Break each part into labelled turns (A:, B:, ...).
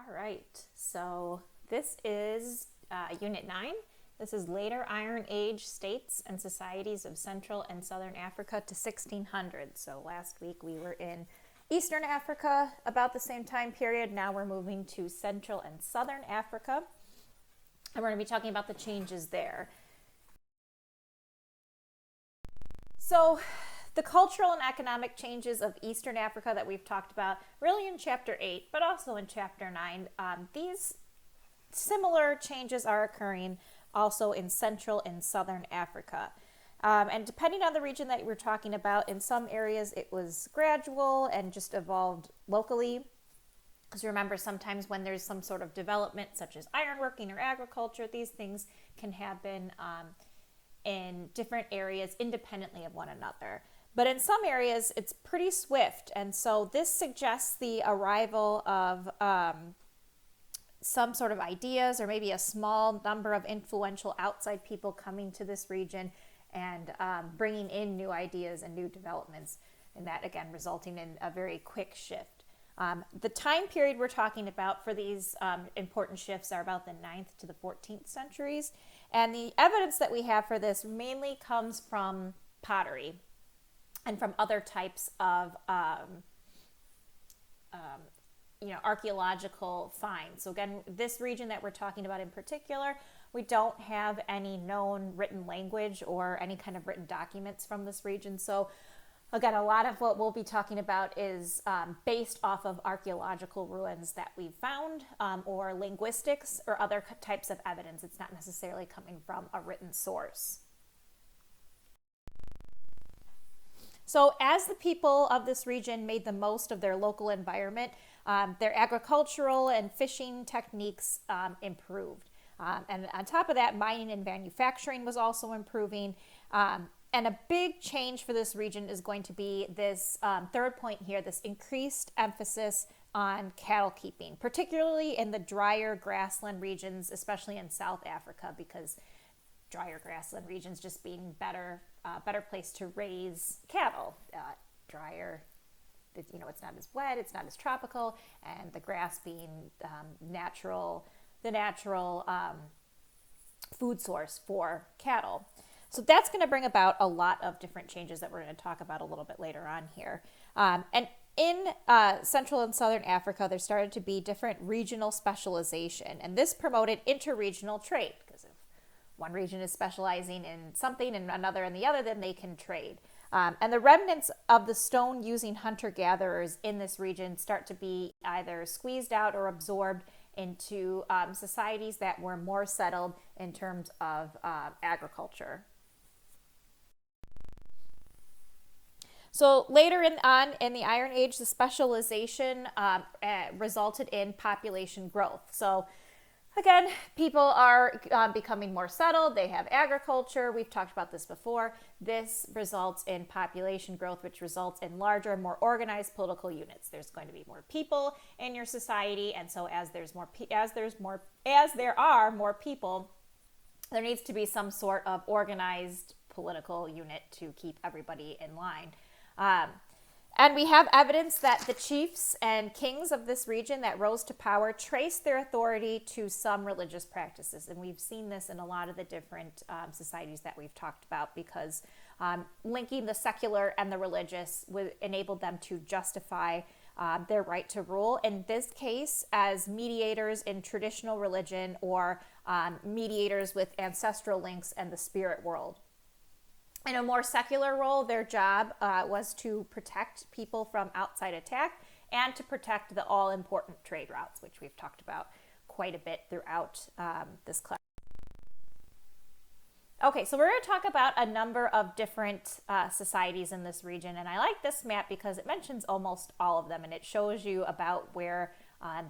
A: All right, so this is Unit 9. This is later Iron Age states and societies of Central and Southern Africa to 1600. So last week we were in Eastern Africa about the same time period. Now we're moving to Central and Southern Africa. And we're going to be talking about the changes there. So the cultural and economic changes of Eastern Africa that we've talked about really in Chapter 8, but also in Chapter 9, these similar changes are occurring also in Central and Southern Africa. And depending on the region that we're talking about, in some areas it was gradual and just evolved locally. Because remember, sometimes when there's some sort of development, such as ironworking or agriculture, these things can happen in different areas independently of one another. But in some areas, it's pretty swift. And so this suggests the arrival of some sort of ideas, or maybe a small number of influential outside people coming to this region and bringing in new ideas and new developments. And that, again, resulting in a very quick shift. The time period we're talking about for these important shifts are about the 9th to the 14th centuries. And the evidence that we have for this mainly comes from pottery and from other types of archaeological finds. So again, this region that we're talking about in particular, we don't have any known written language or any kind of written documents from this region. So again, a lot of what we'll be talking about is based off of archaeological ruins that we've found, or linguistics or other types of evidence. It's not necessarily coming from a written source. So as the people of this region made the most of their local environment, their agricultural and fishing techniques improved. And on top of that, mining and manufacturing was also improving. And a big change for this region is going to be this third point here, this increased emphasis on cattle keeping, particularly in the drier grassland regions, especially in South Africa, because drier grassland regions just being better place to raise cattle. Drier, it's not as wet, it's not as tropical, and the grass being the natural food source for cattle. So that's going to bring about a lot of different changes that we're going to talk about a little bit later on here. And in Central and Southern Africa, there started to be different regional specialization, and this promoted interregional trade, because if one region is specializing in something and another in the other, then they can trade. And the remnants of the stone-using hunter-gatherers in this region start to be either squeezed out or absorbed into societies that were more settled in terms of agriculture. So later on in the Iron Age, the specialization resulted in population growth. So again, people are becoming more settled. They have agriculture. We've talked about this before. This results in population growth, which results in larger, more organized political units. There's going to be more people in your society, and so as there are more people, there needs to be some sort of organized political unit to keep everybody in line. And we have evidence that the chiefs and kings of this region that rose to power traced their authority to some religious practices. And we've seen this in a lot of the different societies that we've talked about, because linking the secular and the religious enabled them to justify their right to rule, in this case as mediators in traditional religion, or mediators with ancestral links and the spirit world. In a more secular role, their job was to protect people from outside attack and to protect the all-important trade routes, which we've talked about quite a bit throughout this class. Okay, so we're going to talk about a number of different societies in this region, and I like this map because it mentions almost all of them, and it shows you about where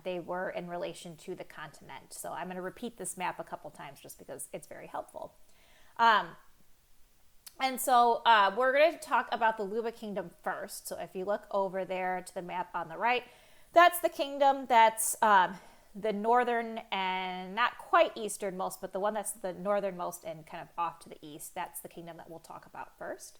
A: they were in relation to the continent. So I'm going to repeat this map a couple times just because it's very helpful. And so we're going to talk about the Luba Kingdom first. So if you look over there to the map on the right, that's the kingdom that's the northern and not quite easternmost, but the one that's the northernmost and kind of off to the east. That's the kingdom that we'll talk about first.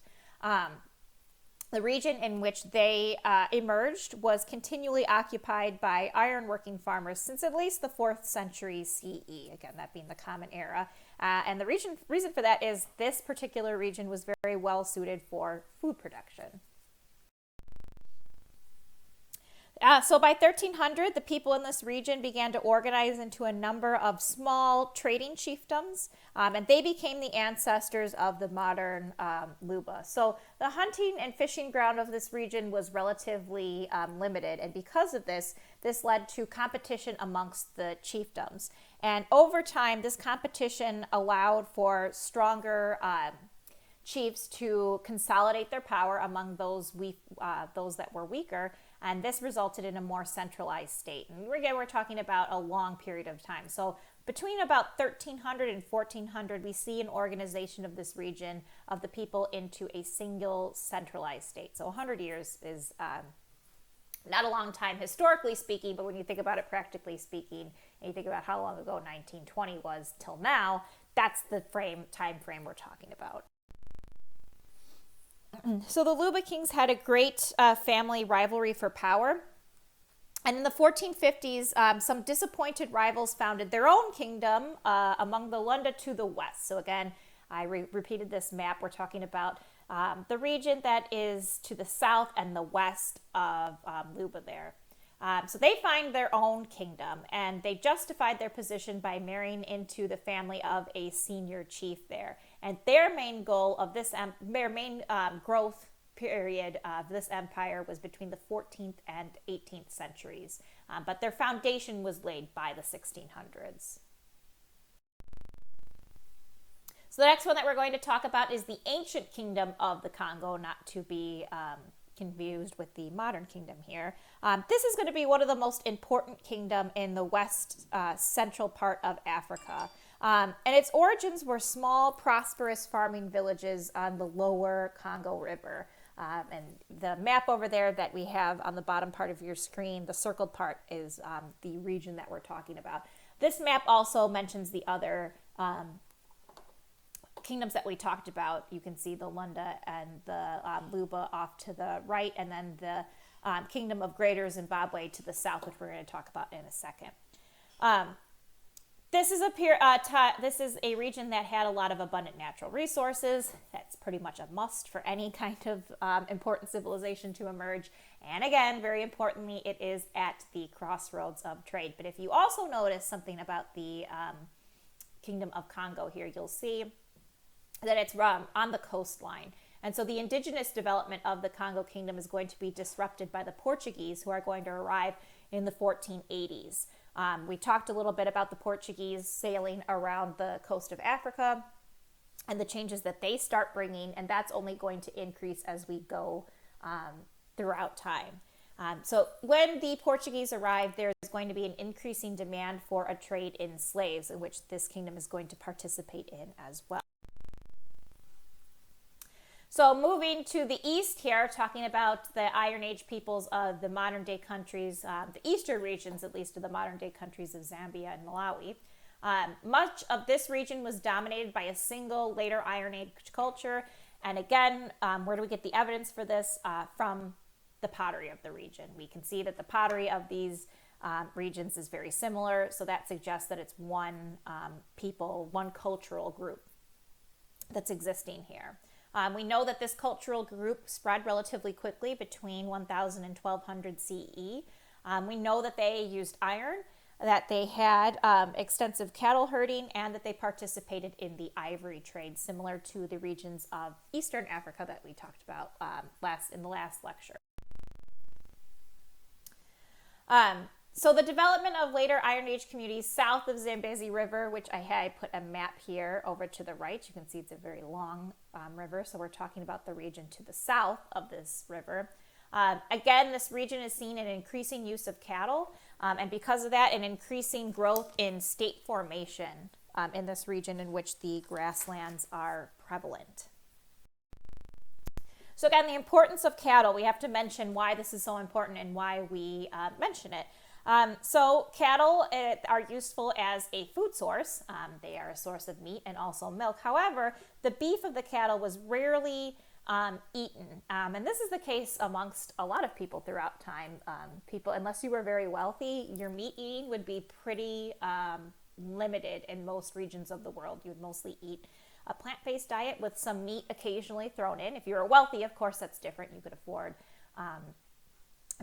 A: The region in which they emerged was continually occupied by ironworking farmers since at least the 4th century CE, again, that being the Common Era. And the reason for that is this particular region was very well suited for food production. So by 1300, the people in this region began to organize into a number of small trading chiefdoms, and they became the ancestors of the modern Luba. So the hunting and fishing ground of this region was relatively limited, and because of this led to competition amongst the chiefdoms. And over time, this competition allowed for stronger chiefs to consolidate their power among those that were weaker, and this resulted in a more centralized state. And again, we're talking about a long period of time. So between about 1300 and 1400, we see an organization of this region of the people into a single centralized state. So 100 years is not a long time historically speaking, but when you think about it practically speaking, and you think about how long ago 1920 was till now, that's the time frame we're talking about. So the Luba kings had a great family rivalry for power. And in the 1450s, some disappointed rivals founded their own kingdom among the Lunda to the west. So again, I repeated this map. We're talking about the region that is to the south and the west of Luba there. So they find their own kingdom, and they justified their position by marrying into the family of a senior chief there. And their main goal of this, their main growth period of this empire was between the 14th and 18th centuries. But their foundation was laid by the 1600s. So the next one that we're going to talk about is the ancient kingdom of the Congo, not to be confused with the modern kingdom here. This is going to be one of the most important kingdom in the west central part of Africa. And its origins were small, prosperous farming villages on the lower Congo River. And the map over there that we have on the bottom part of your screen, the circled part, is the region that we're talking about. This map also mentions the other kingdoms that we talked about. You can see the Lunda and the Luba off to the right, and then the Kingdom of Greater Zimbabwe to the south, which we're going to talk about in a second. This is a region that had a lot of abundant natural resources. That's pretty much a must for any kind of important civilization to emerge. And again, very importantly, it is at the crossroads of trade. But if you also notice something about the Kingdom of Congo here, you'll see that it's on the coastline. And so the indigenous development of the Congo Kingdom is going to be disrupted by the Portuguese, who are going to arrive in the 1480s. We talked a little bit about the Portuguese sailing around the coast of Africa and the changes that they start bringing, and that's only going to increase as we go throughout time. So when the Portuguese arrive, there's going to be an increasing demand for a trade in slaves, in which this kingdom is going to participate in as well. So moving to the east here, talking about the Iron Age peoples of the modern day countries, the eastern regions at least of the modern day countries of Zambia and Malawi. Much of this region was dominated by a single later Iron Age culture. And again, where do we get the evidence for this? From the pottery of the region. We can see that the pottery of these regions is very similar. So that suggests that it's one people, one cultural group that's existing here. We know that this cultural group spread relatively quickly between 1000 and 1200 CE. We know that they used iron, that they had extensive cattle herding, and that they participated in the ivory trade, similar to the regions of Eastern Africa that we talked about in the last lecture. So the development of later Iron Age communities south of Zambezi River, which I had put a map here over to the right. You can see it's a very long river, so we're talking about the region to the south of this river. Again, this region is seeing an increasing use of cattle, and because of that, an increasing growth in state formation in this region in which the grasslands are prevalent. So again, the importance of cattle, we have to mention why this is so important and why we mention it. So cattle are useful as a food source. They are a source of meat and also milk. However, the beef of the cattle was rarely eaten. And this is the case amongst a lot of people throughout time. People, unless you were very wealthy, your meat eating would be pretty limited in most regions of the world. You would mostly eat a plant-based diet with some meat occasionally thrown in. If you were wealthy, of course, that's different. You could afford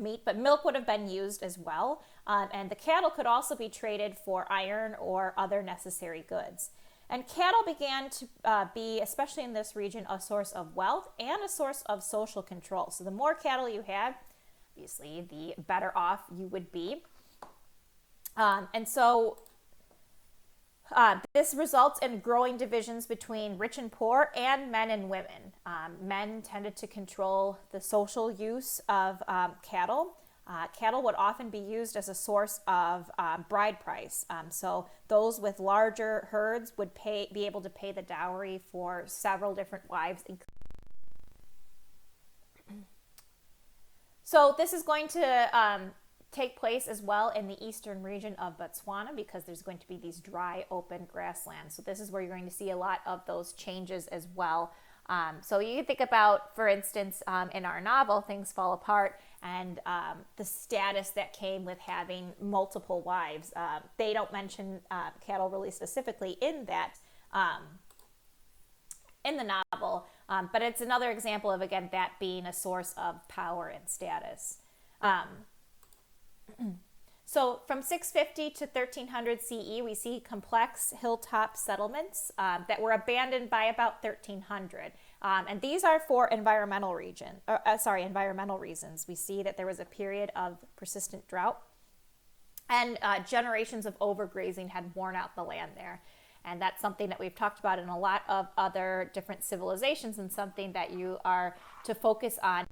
A: meat, but milk would have been used as well. And the cattle could also be traded for iron or other necessary goods. And cattle began to be, especially in this region, a source of wealth and a source of social control. So the more cattle you had, obviously, the better off you would be. This results in growing divisions between rich and poor and men and women. Men tended to control the social use of cattle. Cattle would often be used as a source of bride price. So those with larger herds would be able to pay the dowry for several different wives. So this is going to take place as well in the eastern region of Botswana, because there's going to be these dry, open grasslands. So this is where you're going to see a lot of those changes as well. So you can think about, for instance, in our novel, Things Fall Apart, and the status that came with having multiple wives. They don't mention cattle really specifically in that, in the novel, but it's another example of, again, that being a source of power and status. So from 650 to 1300 CE, we see complex hilltop settlements that were abandoned by about 1300. And these are for environmental reasons. We see that there was a period of persistent drought, and generations of overgrazing had worn out the land there. And that's something that we've talked about in a lot of other different civilizations, and something that you are to focus on.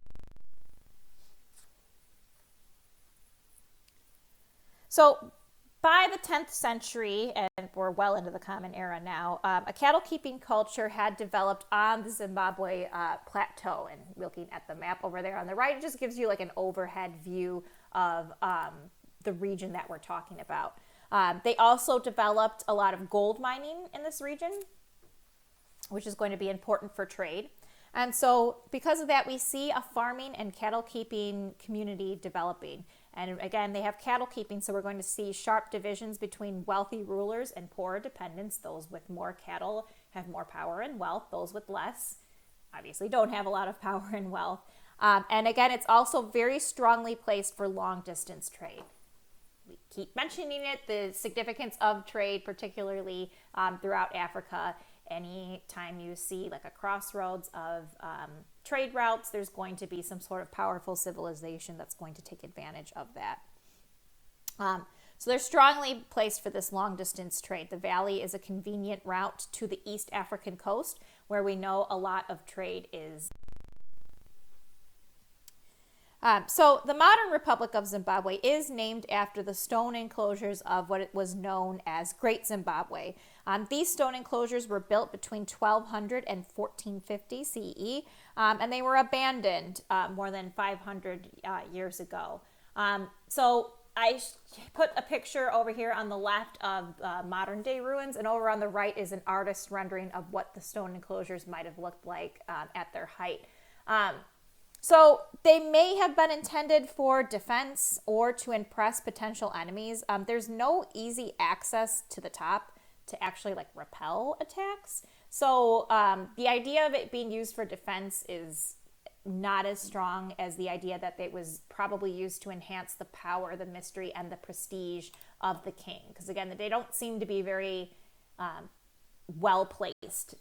A: So by the 10th century, and we're well into the Common Era now, a cattle keeping culture had developed on the Zimbabwe plateau. And looking at the map over there on the right, it just gives you like an overhead view of the region that we're talking about. They also developed a lot of gold mining in this region, which is going to be important for trade. And so because of that, we see a farming and cattle keeping community developing. And again, they have cattle keeping, so we're going to see sharp divisions between wealthy rulers and poorer dependents. Those with more cattle have more power and wealth. Those with less obviously don't have a lot of power and wealth. And again, it's also very strongly placed for long distance trade. We keep mentioning it, the significance of trade, particularly throughout Africa. Anytime you see like a crossroads of trade routes, there's going to be some sort of powerful civilization that's going to take advantage of that. So they're strongly placed for this long distance trade. The valley is a convenient route to the East African coast, where we know a lot of trade is. So the modern Republic of Zimbabwe is named after the stone enclosures of what it was known as Great Zimbabwe. These stone enclosures were built between 1200 and 1450 CE, and they were abandoned more than 500 years ago. So I put a picture over here on the left of modern day ruins, and over on the right is an artist's rendering of what the stone enclosures might have looked like at their height. So they may have been intended for defense or to impress potential enemies. There's no easy access to the top to actually like repel attacks. So the idea of it being used for defense is not as strong as the idea that it was probably used to enhance the power, the mystery, and the prestige of the king. Because again, they don't seem to be very well placed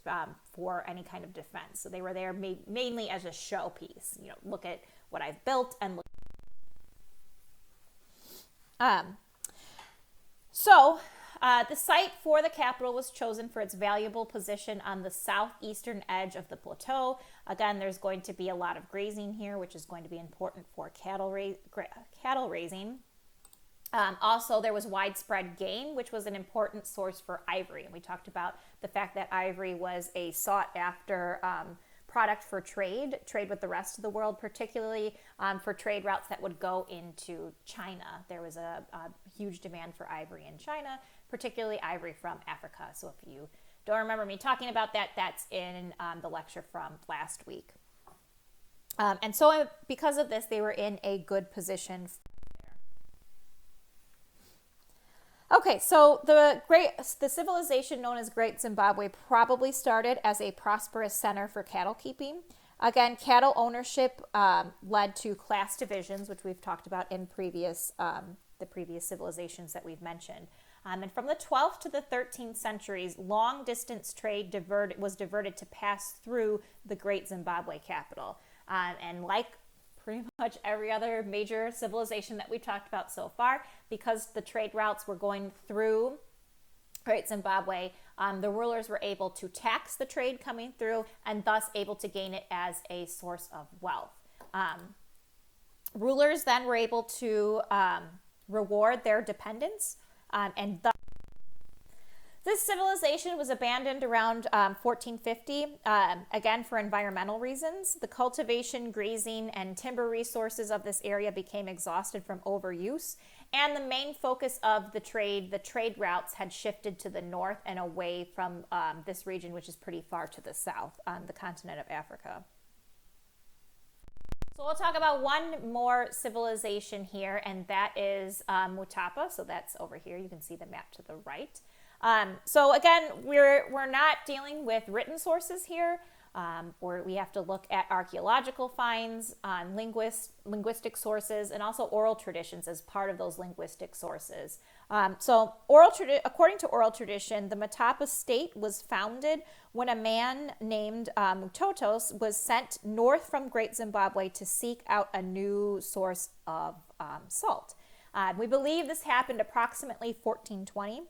A: for any kind of defense. So they were there mainly as a showpiece. You know, look at what I've built and look. The site for the capital was chosen for its valuable position on the southeastern edge of the plateau. Again, there's going to be a lot of grazing here, which is going to be important for cattle raising. Also, there was widespread game, which was an important source for ivory. And we talked about the fact that ivory was a sought-after product for trade with the rest of the world, particularly for trade routes that would go into China. There was a huge demand for ivory in China, particularly ivory from Africa. So if you don't remember me talking about that, that's in the lecture from last week. And so because of this, they were in a good position. Okay, so the civilization known as Great Zimbabwe probably started as a prosperous center for cattle keeping. Again, cattle ownership led to class divisions, which we've talked about in the previous civilizations that we've mentioned. And from the 12th to the 13th centuries, long distance trade was diverted to pass through the Great Zimbabwe capital. And like pretty much every other major civilization that we've talked about so far, because the trade routes were going through Great Zimbabwe, the rulers were able to tax the trade coming through and thus able to gain it as a source of wealth. Rulers then were able to reward their dependents, and thus this civilization was abandoned around 1450, again for environmental reasons. The cultivation, grazing, and timber resources of this area became exhausted from overuse, and the main focus of the trade routes had shifted to the north and away from this region, which is pretty far to the south on the continent of Africa. So we'll talk about one more civilization here, and that is Mutapa. So that's over here. You can see the map to the right. So again, we're not dealing with written sources here, or we have to look at archaeological finds, linguistic sources, and also oral traditions as part of those linguistic sources. So according to oral tradition, the Mutapa state was founded when a man named Mutotos was sent north from Great Zimbabwe to seek out a new source of salt. We believe this happened approximately 1420.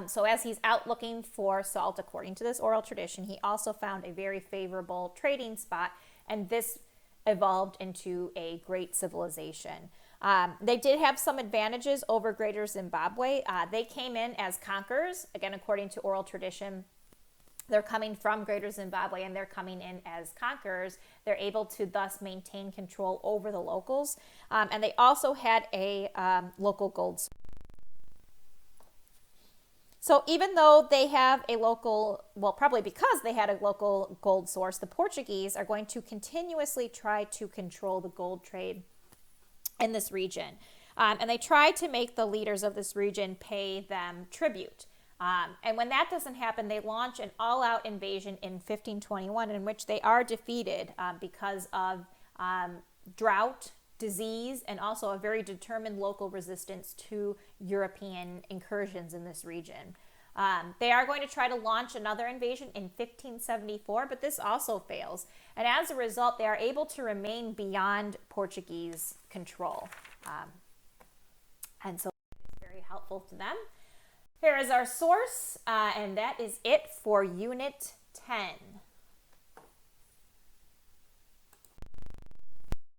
A: So as he's out looking for salt, according to this oral tradition, he also found a very favorable trading spot, and this evolved into a great civilization. They did have some advantages over Greater Zimbabwe. They came in as conquerors. Again, according to oral tradition, they're coming from Greater Zimbabwe and they're coming in as conquerors. They're able to thus maintain control over the locals. And they also had a local gold source. So even though they have a local, well, probably because they had a local gold source, the Portuguese are going to continuously try to control the gold trade in this region. And they try to make the leaders of this region pay them tribute. And when that doesn't happen, they launch an all-out invasion in 1521 in which they are defeated because of drought, disease, and also a very determined local resistance to European incursions in this region. They are going to try to launch another invasion in 1574, but this also fails. And as a result, they are able to remain beyond Portuguese control. And so it's very helpful to them. Here is our source, and that is it for Unit 10.